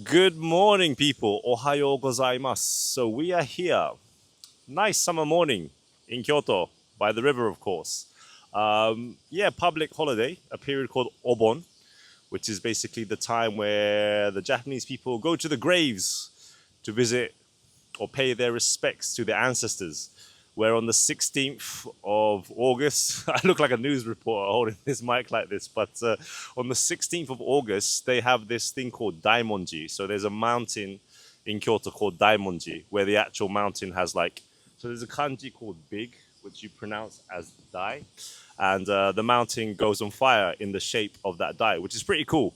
Good morning, people. Ohayo gozaimasu. So we are here. Nice summer morning in Kyoto by the river, of course. Yeah, public holiday, a period called Obon, which is basically the time where the Japanese people go to the graves to visit or pay their respects to their ancestors. Where on the 16th of August, I look like a news reporter holding this mic like this, but on the 16th of August, they have this thing called Daimonji. So there's a mountain in Kyoto called Daimonji, where the actual mountain has so there's a kanji called big, which you pronounce as Dai, and the mountain goes on fire in the shape of that Dai, which is pretty cool.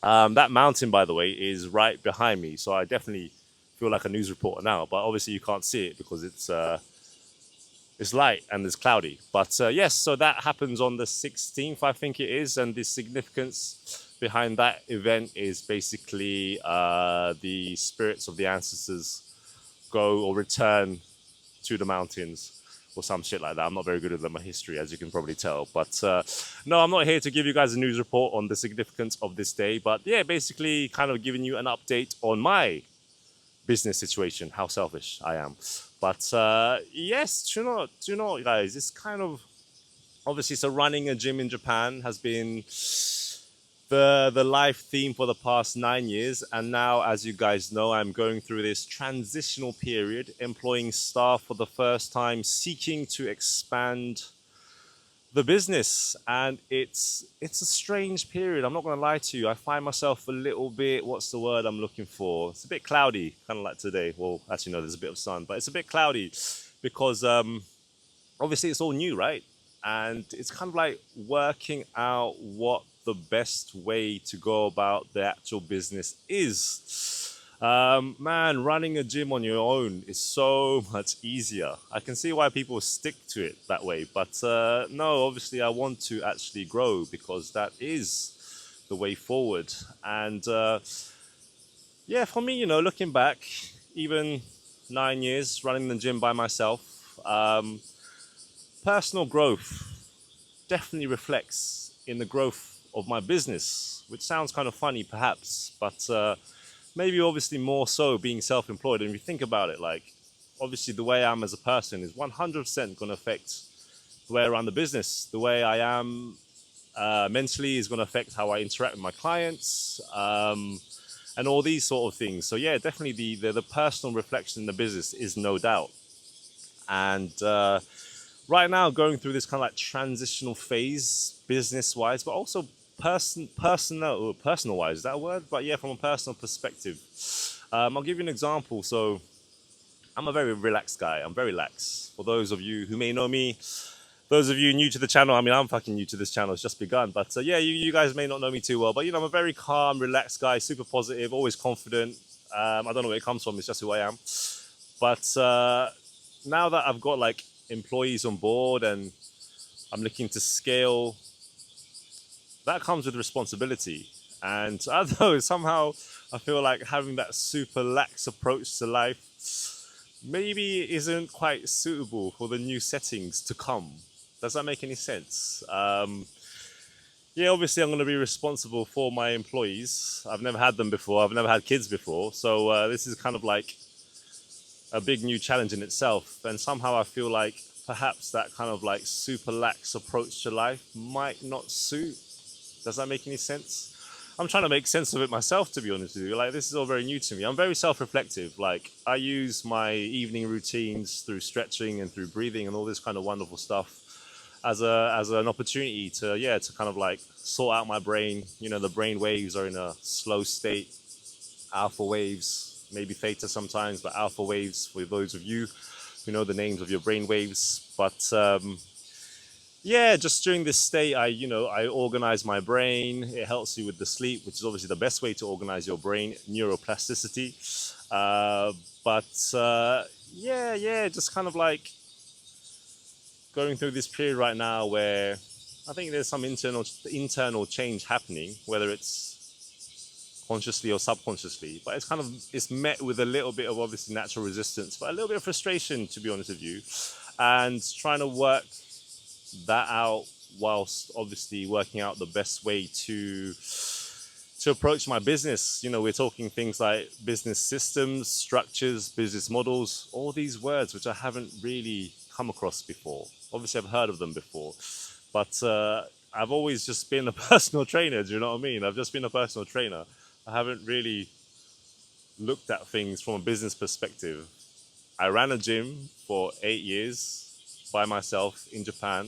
That mountain, by the way, is right behind me, so I definitely feel like a news reporter now. But obviously, you can't see it because it's light and it's cloudy. But yes, so that happens on the 16th, I think it is, and the significance behind that event is basically the spirits of the ancestors go or return to the mountains or some shit like that. I'm not very good at my history, as you can probably tell. But no, I'm not here to give you guys a news report on the significance of this day. But yeah, basically, kind of giving you an update on my business situation, how selfish I am. But yes, do you know what, guys? It's kind of obviously so running a gym in Japan has been the life theme for the past 9 years, and now, as you guys know, I'm going through this transitional period, employing staff for the first time, seeking to expand the business, and it's a strange period. I'm not going to lie to you. I find myself a little bit, what's the word I'm looking for? It's a bit cloudy, kind of like today. Well, actually no, there's a bit of sun, but it's a bit cloudy because obviously it's all new, right? And it's kind of like working out what the best way to go about the actual business is. Man, running a gym on your own is so much easier. I can see why people stick to it that way, but no, obviously, I want to actually grow because that is the way forward. And yeah, for me, looking back, even 9 years running the gym by myself, personal growth definitely reflects in the growth of my business, which sounds kind of funny perhaps, but maybe obviously more so being self-employed. And if you think about it, like obviously the way I am as a person is 100% going to affect the way I run the business. The way I am mentally is going to affect how I interact with my clients, and all these sort of things. So yeah, definitely the personal reflection in the business is no doubt. And right now going through this kind of like transitional phase business wise, but also personal wise, is that a word? But yeah, from a personal perspective, I'll give you an example. So I'm a very relaxed guy. I'm very lax. For those of you who may know me, those of you new to the channel, I mean, I'm fucking new to this channel. It's just begun. But yeah, you guys may not know me too well. But I'm a very calm, relaxed guy, super positive, always confident. I don't know where it comes from. It's just who I am. But now that I've got like employees on board and I'm looking to scale, that comes with responsibility. And I don't know, somehow I feel like having that super lax approach to life maybe isn't quite suitable for the new settings to come. Does that make any sense? Yeah, obviously I'm going to be responsible for my employees. I've never had them before. I've never had kids before. So this is kind of like a big new challenge in itself. And somehow I feel like perhaps that kind of like super lax approach to life might not suit. Does that make any sense? I'm trying to make sense of it myself, to be honest with you. Like, this is all very new to me. I'm very self-reflective. Like, I use my evening routines through stretching and through breathing and all this kind of wonderful stuff as an opportunity to, yeah, to kind of like sort out my brain. The brain waves are in a slow state, alpha waves, maybe theta sometimes, but alpha waves for those of you who know the names of your brain waves. But yeah, just during this state, I organize my brain. It helps you with the sleep, which is obviously the best way to organize your brain, neuroplasticity. But yeah, just kind of like going through this period right now where I think there's some internal change happening, whether it's consciously or subconsciously. But it's met with a little bit of obviously natural resistance, but a little bit of frustration, to be honest with you, and trying to work that out whilst obviously working out the best way to to approach my business. We're talking things like business systems, structures, business models, all these words which I haven't really come across before. Obviously, I've heard of them before, but I've always just been a personal trainer. Do you know what I mean? I've just been a personal trainer. I haven't really looked at things from a business perspective. I ran a gym for 8 years by myself in Japan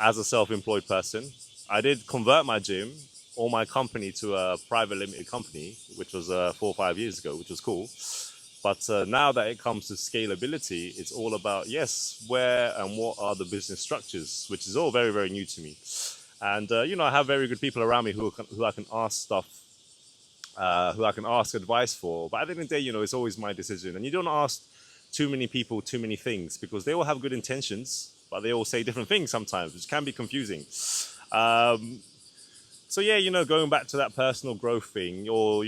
as a self-employed person. I did convert my gym or my company to a private limited company, which was 4 or 5 years ago, which was cool. But now that it comes to scalability, it's all about, yes, where and what are the business structures, which is all very, very new to me. And, I have very good people around me who I can ask stuff, who I can ask advice for. But at the end of the day, it's always my decision. And you don't ask too many people too many things because they all have good intentions, but they all say different things sometimes, which can be confusing. So yeah, going back to that personal growth thing, or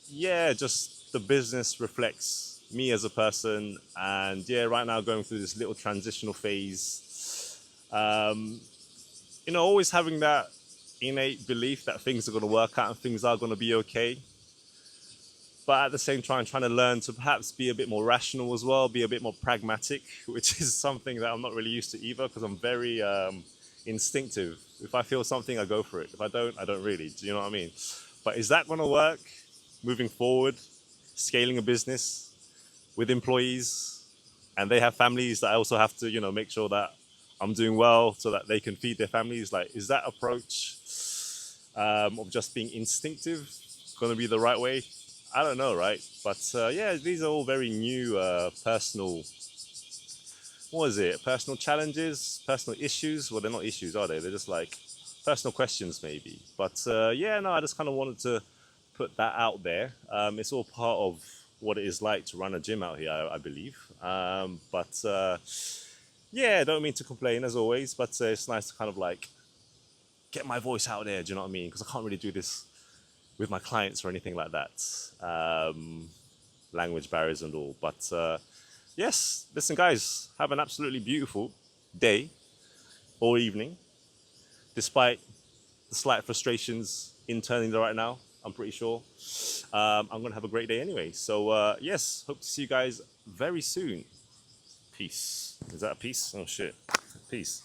yeah, just the business reflects me as a person, and yeah, right now going through this little transitional phase. Always having that innate belief that things are going to work out and things are going to be okay, but at the same time trying to learn to perhaps be a bit more rational as well, be a bit more pragmatic, which is something that I'm not really used to either, because I'm very instinctive. If I feel something, I go for it. If I don't really. Do you know what I mean? But is that going to work moving forward, scaling a business with employees, and they have families that I also have to, make sure that I'm doing well so that they can feed their families? Like, is that approach of just being instinctive going to be the right way? I don't know, right? But yeah, these are all very new personal, what is it? Personal challenges, personal issues. Well, they're not issues, are they? They're just like personal questions, maybe. But yeah, no, I just kind of wanted to put that out there. It's all part of what it is like to run a gym out here, I believe. But yeah, I don't mean to complain as always, but it's nice to kind of like get my voice out there. Do you know what I mean? Because I can't really do this with my clients or anything like that. Language barriers and all. But yes, listen, guys, have an absolutely beautiful day or evening, despite the slight frustrations internally right now. I'm pretty sure I'm going to have a great day anyway. So yes, hope to see you guys very soon. Peace. Is that a peace? Oh shit. Peace.